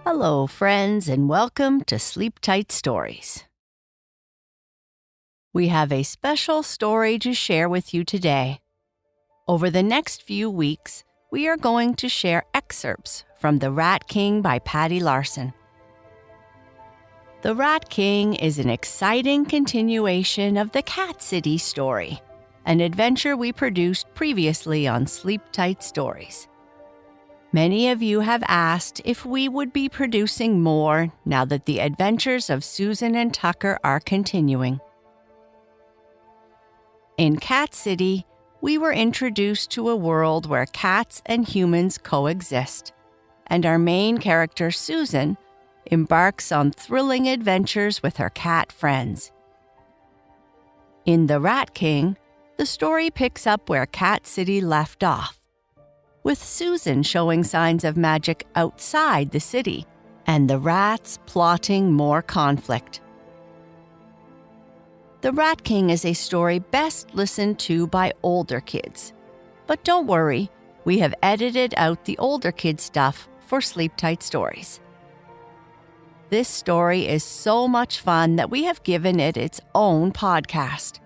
Hello, friends, and welcome to Sleep Tight Stories. We have a special story to share with you today. Over the next few weeks, we are going to share excerpts from The Rat King by Patty Larson. The Rat King is an exciting continuation of the Cat City story, an adventure we produced previously on Sleep Tight Stories. Many of you have asked if we would be producing more now that the adventures of Susan and Tucker are continuing. In Cat City, we were introduced to a world where cats and humans coexist, and our main character, Susan, embarks on thrilling adventures with her cat friends. In The Rat King, the story picks up where Cat City left off, with Susan showing signs of magic outside the city and the rats plotting more conflict. The Rat King is a story best listened to by older kids. But don't worry, we have edited out the older kid stuff for Sleep Tight Stories. This story is so much fun that we have given it its own podcast.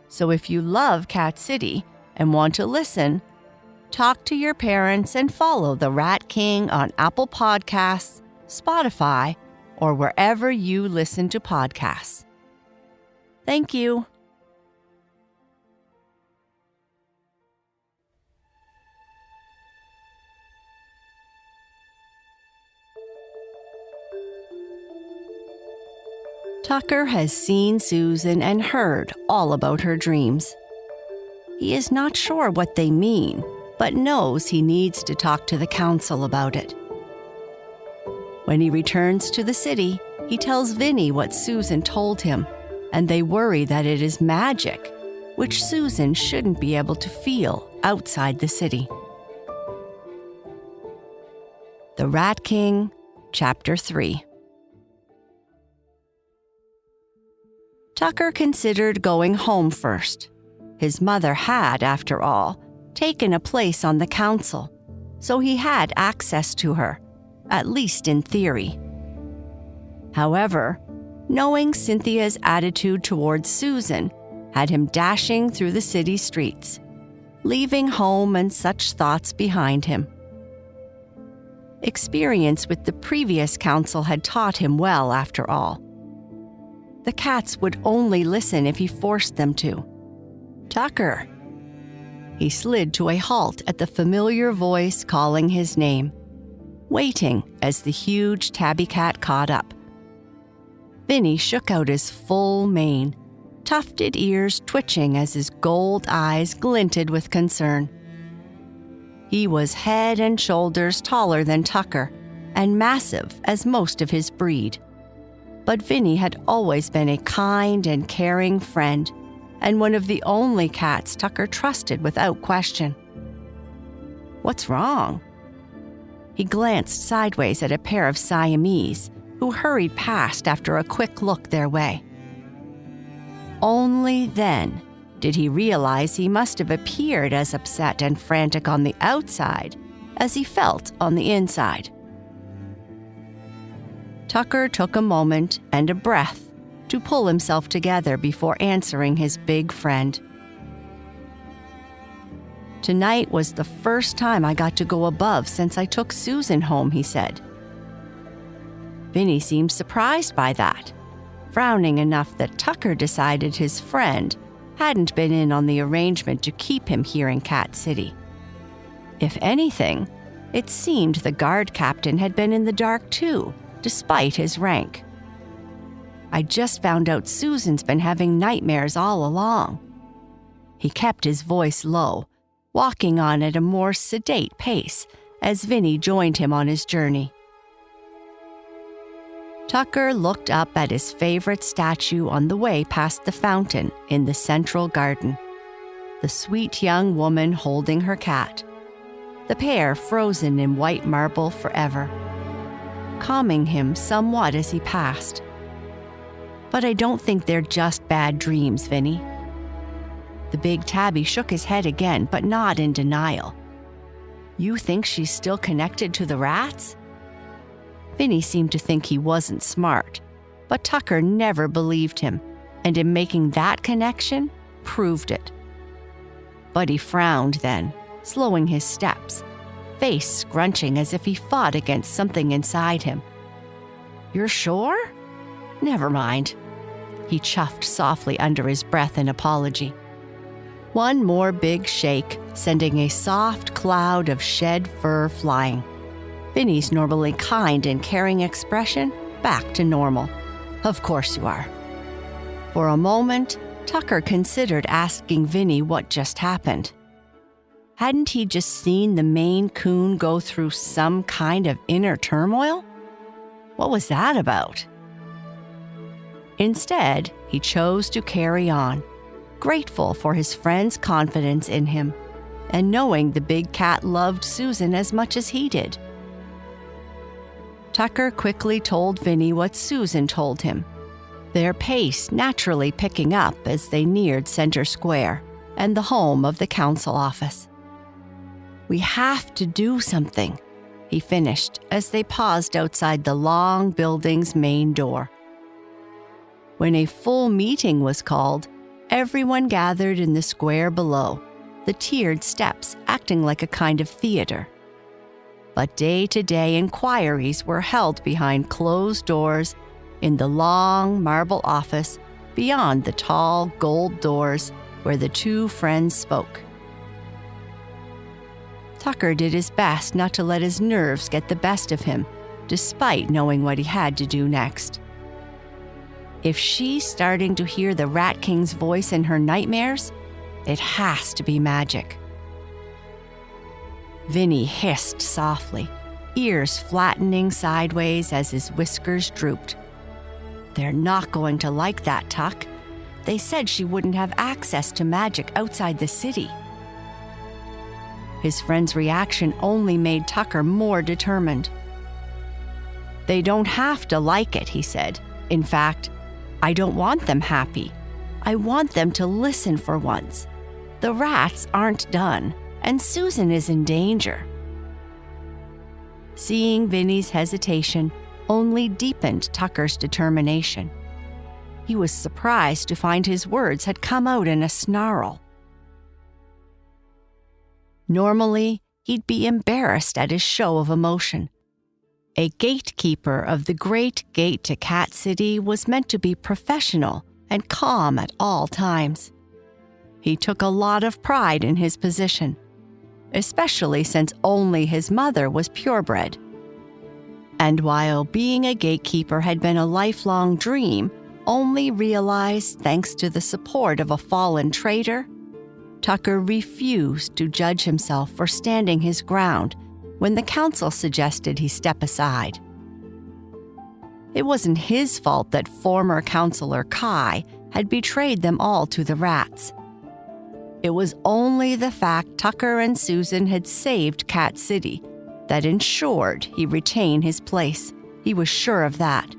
So if you love Cat City and want to listen, talk to your parents and follow The Rat King on Apple Podcasts, Spotify, or wherever you listen to podcasts. Thank you. Tucker has seen Susan and heard all about her dreams. He is not sure what they mean, but knows he needs to talk to the council about it. When he returns to the city, he tells Vinnie what Susan told him, and they worry that it is magic, which Susan shouldn't be able to feel outside the city. The Rat King, Chapter 3. Tucker considered going home first. His mother had, after all, taken a place on the council, so he had access to her, at least in theory. However, knowing Cynthia's attitude towards Susan had him dashing through the city streets, leaving home and such thoughts behind him. Experience with the previous council had taught him well, after all. The cats would only listen if he forced them to. Tucker! He slid to a halt at the familiar voice calling his name, waiting as the huge tabby cat caught up. Vinnie shook out his full mane, tufted ears twitching as his gold eyes glinted with concern. He was head and shoulders taller than Tucker and massive as most of his breed. But Vinnie had always been a kind and caring friend, and one of the only cats Tucker trusted without question. What's wrong? He glanced sideways at a pair of Siamese who hurried past after a quick look their way. Only then did he realize he must have appeared as upset and frantic on the outside as he felt on the inside. Tucker took a moment and a breath to pull himself together before answering his big friend. Tonight was the first time I got to go above since I took Susan home, he said. Vinnie seemed surprised by that, frowning enough that Tucker decided his friend hadn't been in on the arrangement to keep him here in Cat City. If anything, it seemed the guard captain had been in the dark too, despite his rank. I just found out Susan's been having nightmares all along. He kept his voice low, walking on at a more sedate pace as Vinnie joined him on his journey. Tucker looked up at his favorite statue on the way past the fountain in the central garden, the sweet young woman holding her cat, the pair frozen in white marble forever, calming him somewhat as he passed. But I don't think they're just bad dreams, Vinnie. The big tabby shook his head again, but not in denial. You think she's still connected to the rats? Vinnie seemed to think he wasn't smart, but Tucker never believed him, and in making that connection, proved it. But he frowned then, slowing his steps, face scrunching as if he fought against something inside him. "You're sure? Never mind." He chuffed softly under his breath in apology. One more big shake, sending a soft cloud of shed fur flying. Vinnie's normally kind and caring expression back to normal. "Of course you are." For a moment, Tucker considered asking Vinnie what just happened. Hadn't he just seen the Maine Coon go through some kind of inner turmoil? What was that about? Instead, he chose to carry on, grateful for his friend's confidence in him, and knowing the big cat loved Susan as much as he did. Tucker quickly told Vinnie what Susan told him, their pace naturally picking up as they neared Center Square and the home of the council office. "We have to do something," he finished as they paused outside the long building's main door. When a full meeting was called, everyone gathered in the square below, the tiered steps acting like a kind of theater. But day-to-day inquiries were held behind closed doors in the long marble office beyond the tall gold doors where the two friends spoke. Tucker did his best not to let his nerves get the best of him, despite knowing what he had to do next. If she's starting to hear the Rat King's voice in her nightmares, it has to be magic. Vinnie hissed softly, ears flattening sideways as his whiskers drooped. "They're not going to like that, Tuck. They said she wouldn't have access to magic outside the city." His friend's reaction only made Tucker more determined. "They don't have to like it," he said. "In fact, I don't want them happy. I want them to listen for once. The rats aren't done, and Susan is in danger." Seeing Vinnie's hesitation only deepened Tucker's determination. He was surprised to find his words had come out in a snarl. Normally, he'd be embarrassed at his show of emotion. A gatekeeper of the great gate to Cat City was meant to be professional and calm at all times. He took a lot of pride in his position, especially since only his mother was purebred. And while being a gatekeeper had been a lifelong dream, only realized thanks to the support of a fallen traitor, Tucker refused to judge himself for standing his ground when the council suggested he step aside. It wasn't his fault that former Councilor Kai had betrayed them all to the rats. It was only the fact Tucker and Susan had saved Cat City that ensured he retain his place. He was sure of that.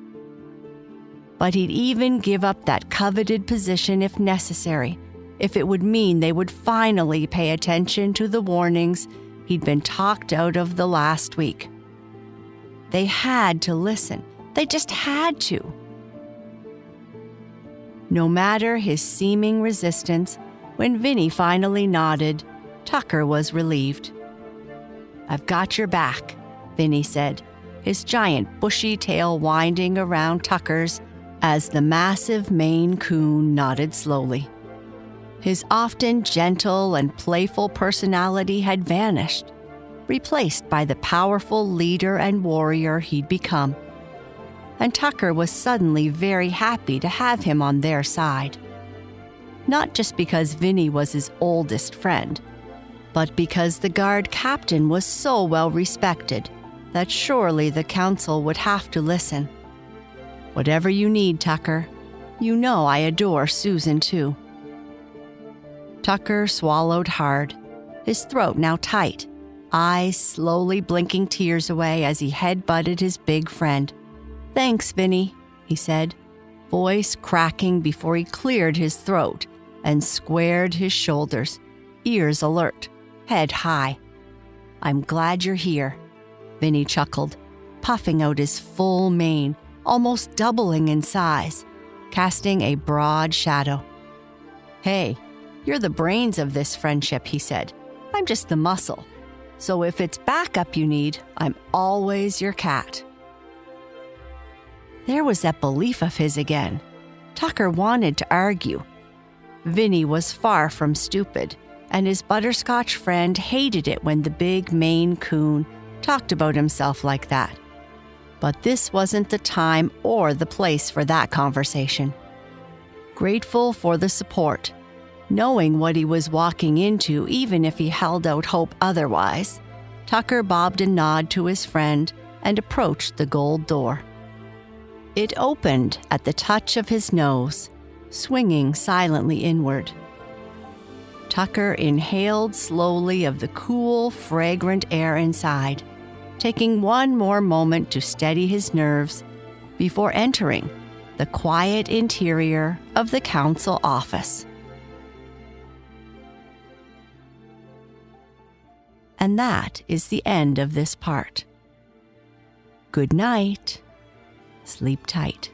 But he'd even give up that coveted position if necessary, if it would mean they would finally pay attention to the warnings he'd been talked out of the last week. They had to listen. They just had to. No matter his seeming resistance, when Vinnie finally nodded, Tucker was relieved. "I've got your back," Vinnie said, his giant bushy tail winding around Tucker's as the massive Maine Coon nodded slowly. His often gentle and playful personality had vanished, replaced by the powerful leader and warrior he'd become. And Tucker was suddenly very happy to have him on their side. Not just because Vinnie was his oldest friend, but because the guard captain was so well respected that surely the council would have to listen. "Whatever you need, Tucker. You know I adore Susan, too." Tucker swallowed hard, his throat now tight, eyes slowly blinking tears away as he head-butted his big friend. "Thanks, Vinnie," he said, voice cracking before he cleared his throat and squared his shoulders, ears alert, head high. "I'm glad you're here," Vinnie chuckled, puffing out his full mane, almost doubling in size, casting a broad shadow. "Hey, you're the brains of this friendship," he said. "I'm just the muscle. So if it's backup you need, I'm always your cat." There was that belief of his again. Tucker wanted to argue. Vinnie was far from stupid, and his butterscotch friend hated it when the big Maine Coon talked about himself like that. But this wasn't the time or the place for that conversation. Grateful for the support, knowing what he was walking into even if he held out hope otherwise, Tucker bobbed a nod to his friend and approached the gold door. It opened at the touch of his nose, swinging silently inward. Tucker inhaled slowly of the cool, fragrant air inside, taking one more moment to steady his nerves before entering the quiet interior of the council office. And that is the end of this part. Good night. Sleep tight.